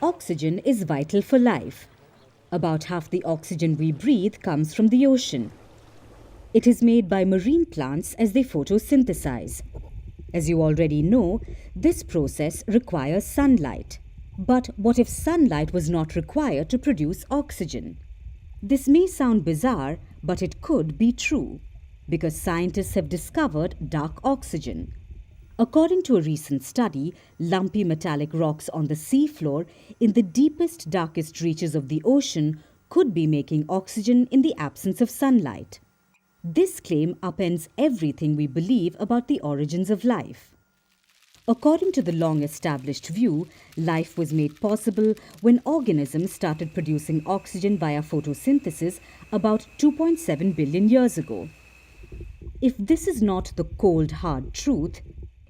Oxygen is vital for life. About half the oxygen we breathe comes from the ocean. It is made by marine plants as they photosynthesize. As you already know, this process requires sunlight. But what if sunlight was not required to produce oxygen? This may sound bizarre, but it could be true, because scientists have discovered dark oxygen. According to a recent study, lumpy metallic rocks on the seafloor in the deepest, darkest reaches of the ocean could be making oxygen in the absence of sunlight. This claim upends everything we believe about the origins of life. According to the long-established view, life was made possible when organisms started producing oxygen via photosynthesis about 2.7 billion years ago. If this is not the cold, hard truth,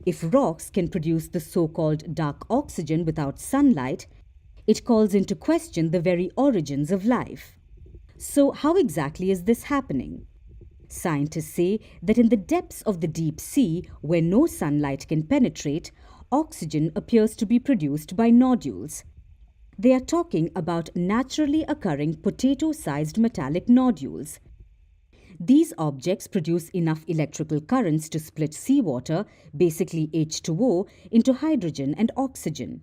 if rocks can produce the so-called dark oxygen without sunlight, it calls into question the very origins of life. So how exactly is this happening? Scientists say that in the depths of the deep sea, where no sunlight can penetrate, oxygen appears to be produced by nodules. They are talking about naturally occurring potato-sized metallic nodules. These objects produce enough electrical currents to split seawater, basically H2O, into hydrogen and oxygen.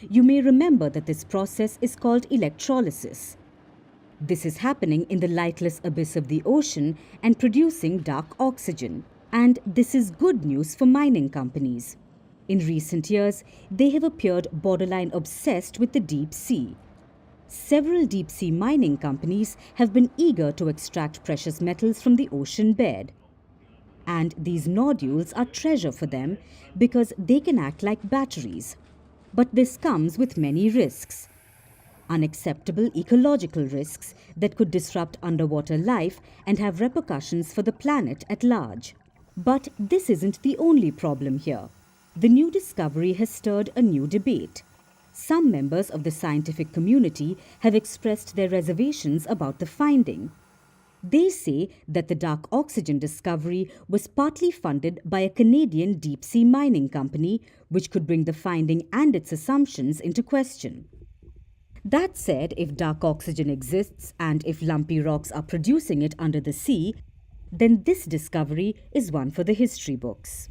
You may remember that this process is called electrolysis. This is happening in the lightless abyss of the ocean and producing dark oxygen. And this is good news for mining companies. In recent years, they have appeared borderline obsessed with the deep sea. Several deep-sea mining companies have been eager to extract precious metals from the ocean bed. And these nodules are treasure for them because they can act like batteries. But this comes with many risks. Unacceptable ecological risks that could disrupt underwater life and have repercussions for the planet at large. But this isn't the only problem here. The new discovery has stirred a new debate. Some members of the scientific community have expressed their reservations about the finding. They say that the dark oxygen discovery was partly funded by a Canadian deep-sea mining company, which could bring the finding and its assumptions into question. That said, if dark oxygen exists and if lumpy rocks are producing it under the sea, then this discovery is one for the history books.